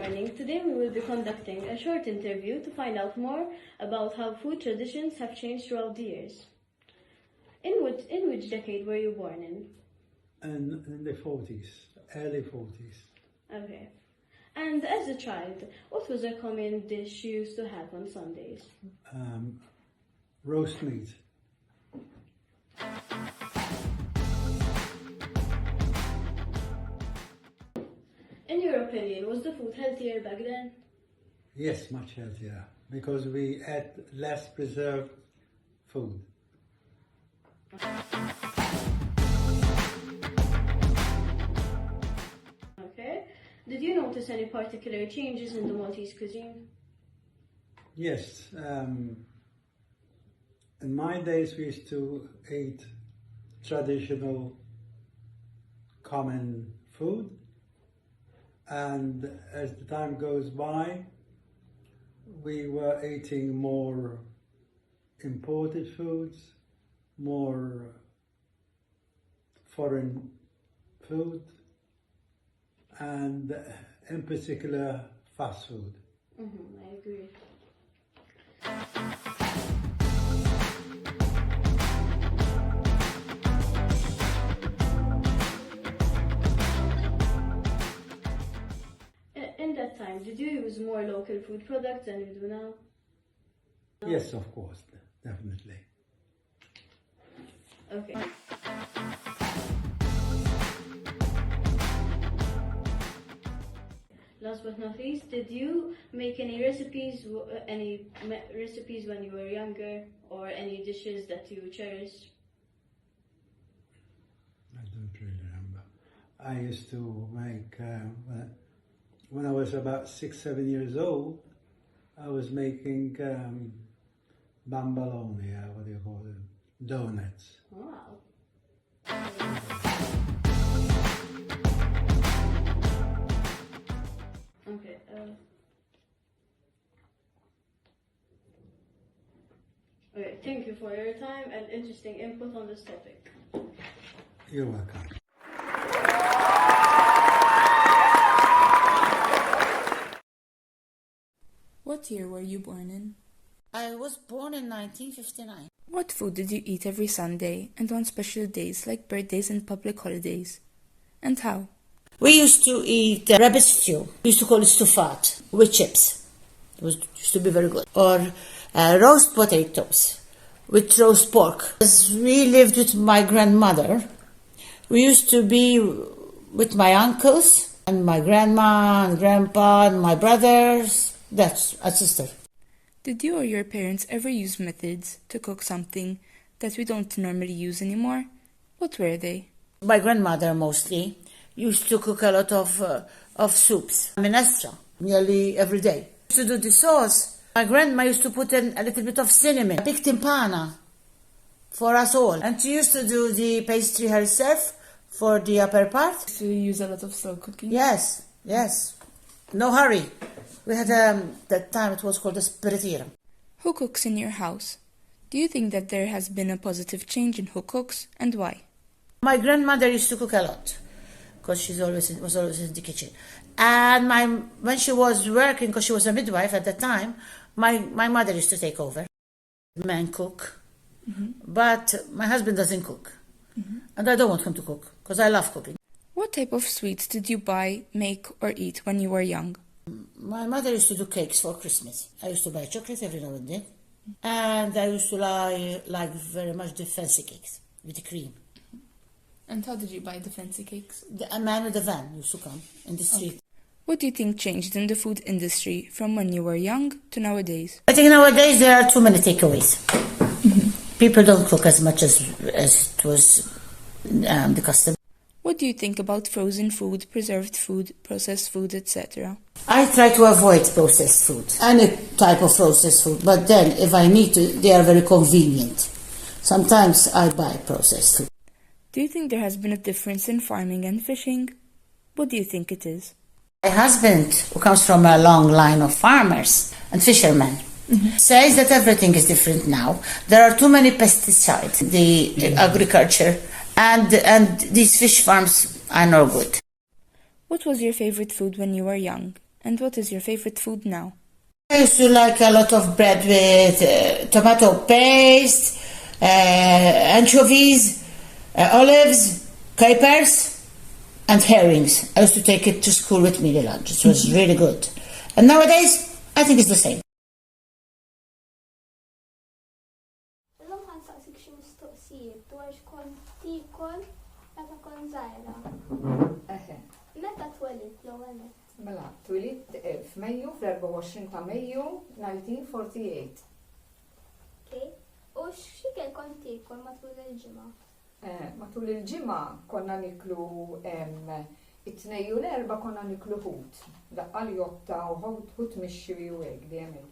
morning. Today we will be conducting a short interview to find out more about how food traditions have changed throughout the years. In which decade were you born in? In the 40s, early 40s. Okay. And as a child, what was a common dish you used to have on Sundays? Roast meat. In your opinion, was the food healthier back then? Yes, much healthier, because we ate less preserved food. Okay. Did you notice any particular changes in the Maltese cuisine? Yes. In my days, we used to eat traditional, common food. And as the time goes by, we were eating more imported foods, more foreign food, and in particular fast food. I agree. In that time, did you use more local food products than you do now? Yes, of course, definitely. Okay. Last but not least, did you make any recipes when you were younger, or any dishes that you cherish? I don't really remember. I used to make, when I was about 6-7 years old, I was making bambaloni, what do you call them? Donuts. Wow. Okay. Okay, thank you for your time and interesting input on this topic. You're welcome. What year were you born in? I was born in 1959. What food did you eat every Sunday and on special days like birthdays and public holidays? And how? We used to eat rabbit stew. We used to call it stufat with chips. It used to be very good. Or roast potatoes with roast pork. As we lived with my grandmother, we used to be with my uncles and my grandma and grandpa and my brothers. That's a sister. Did you or your parents ever use methods to cook something that we don't normally use anymore? What were they? My grandmother mostly used to cook a lot of soups, minestra, nearly every day. To do the sauce, my grandma used to put in a little bit of cinnamon, a big timpana for us all. And she used to do the pastry herself for the upper part. So you use a lot of slow cooking? Yes. No hurry. We had, that time it was called a spiritiera. Who cooks in your house? Do you think that there has been a positive change in who cooks and why? My grandmother used to cook a lot because she was always in the kitchen. And when she was working, because she was a midwife at the time, my mother used to take over. Men cook, but my husband doesn't cook. And I don't want him to cook because I love cooking. What type of sweets did you buy, make or eat when you were young? My mother used to do cakes for Christmas. I used to buy chocolate every now and then. And I used to like very much the fancy cakes with the cream. And how did you buy the fancy cakes? A man with a van used to come in the street. Okay. What do you think changed in the food industry from when you were young to nowadays? I think nowadays there are too many takeaways. People don't cook as much as it was the custom. What do you think about frozen food, preserved food, processed food, etc.? I try to avoid processed food, any type of processed food, but then if I need to, they are very convenient. Sometimes I buy processed food. Do you think there has been a difference in farming and fishing? What do you think it is? My husband, who comes from a long line of farmers and fishermen, says that everything is different now. There are too many pesticides in the agriculture, and these fish farms are no good. What was your favorite food when you were young? And what is your favorite food now? I used to like a lot of bread with tomato paste, anchovies, olives, capers, and herrings. I used to take it to school with me, the lunch. It was really good. And nowadays, I think it's the same. Illum ħansaqsik xi mistoqsijiet dwar x'kont tikol meta kont żgħira. Meta twelidt l-ewwel nett? Mela, twilit f'Mejju, fl-24 ta' Mejju, 1948. Okay. U x'ikel kont tikol matul il-ġimgħa? Matul il-ġimgħa konna niklu it-tnej u l-erba' konna niklu ħut. Daqqa li jotta u ħut mixxi u hekk dejjem.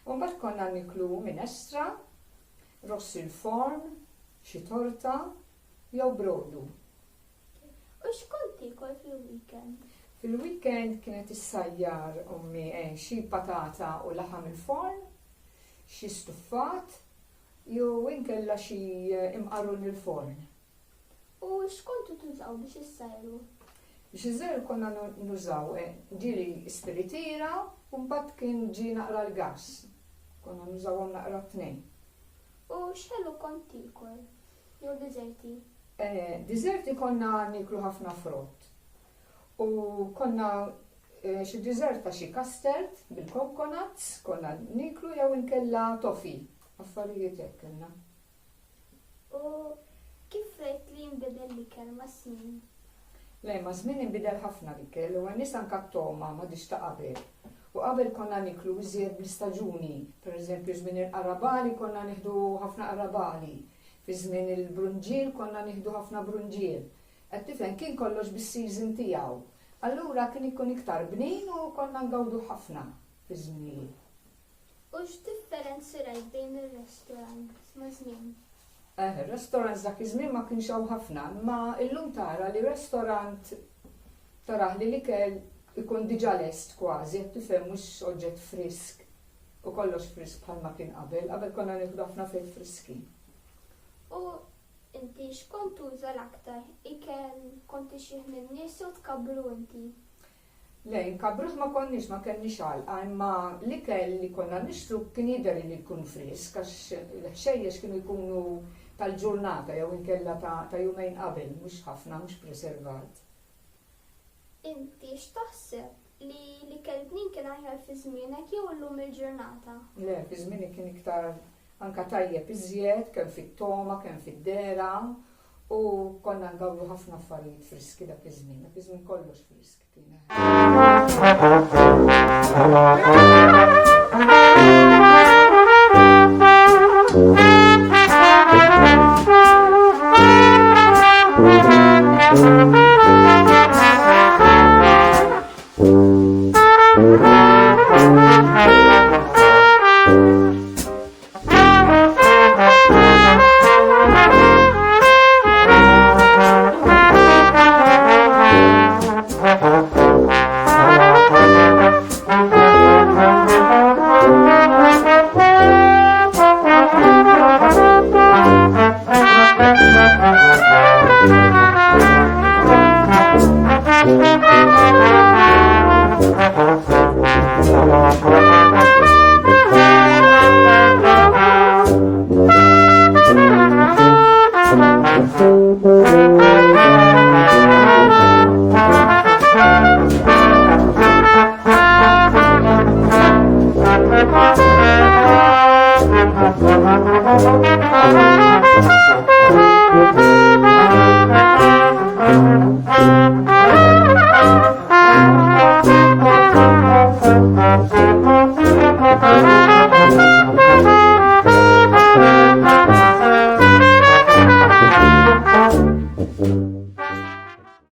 U mbagħad konna niklu minestra, ross il-form, xi torta jew brodu. U x'kont tikol fil-weekend? Fil-weekend kienet issajjar ommi xi patata u laħam il-forn, xi stuffat, jew inkella xi imqarrun il-forn. U x'kontu tużaw biex issajru? Biex iżżejru konna nużaw ġieli spiritiera u mbagħad kien ġi naqra l-gass. Konna nużawhom naqra t-tnejn. U x'ħelu kont tikol? Jew diżerti? Diżerti konna niklu ħafna frott. U konna xi diżerta xi custard bil-coconuts, konna niklu jew inkella toffee. Affarijiet hekk kellna. U kif rejt li jinbidel l-ikel ma' snin? Le, ma' żmien inbidel ħafna l-ikel u għan nisan kattoma ma' diġ ta' qabel. U qabel konna niklu iżjed bl-istaġuni. Per eżempju, żmien il-qarabali konna nieħdu ħafna qarabali. Fi żmien il-brunġiel konna nieħdu ħafna brunġiel. Qed tifhem kien kollox bis-season tiegħu. Allura kien ikun iktar bnin u konna ngawdu ħafna fi żmien. U x'differenzi rajt bejn ir-restorant ma' żmien? Il-restorant dak iż-żmien ma kienx hawn ħafna, ma illum tara li restorant taraħ li l-ikel ikun diġà lest kważi, qed tifhem mhux oġġett frisk u kollox frisk bħalma kien qabel, qabel konna nieħdu ħafna fejn friski. U inti x'kont tuża l-aktar? Ikel konti xi minn nies u tkabbru inti? Le, nkabruh ma konniex, ma kenniex għalqa, imma l-ikel li konna nixtru kien jidher li jkun frisk, għax l-ħxejjex kienu jkunu tal-ġurnata jew inkella ta' jumejn qabel, mhux ħafna, mhux preservat. Inti x'taħseb li l-ikel bnin kien aħjar fi żmienek jew illum il-ġurnata? Le, fi żmieni kien iktar anka tajjeb iżjed, kemm fit-toma, kemm fid-dera, u konna ngawdu ħafna affarijiet friski dak iż-żmien, dak iż-żmien kollox frisk kien.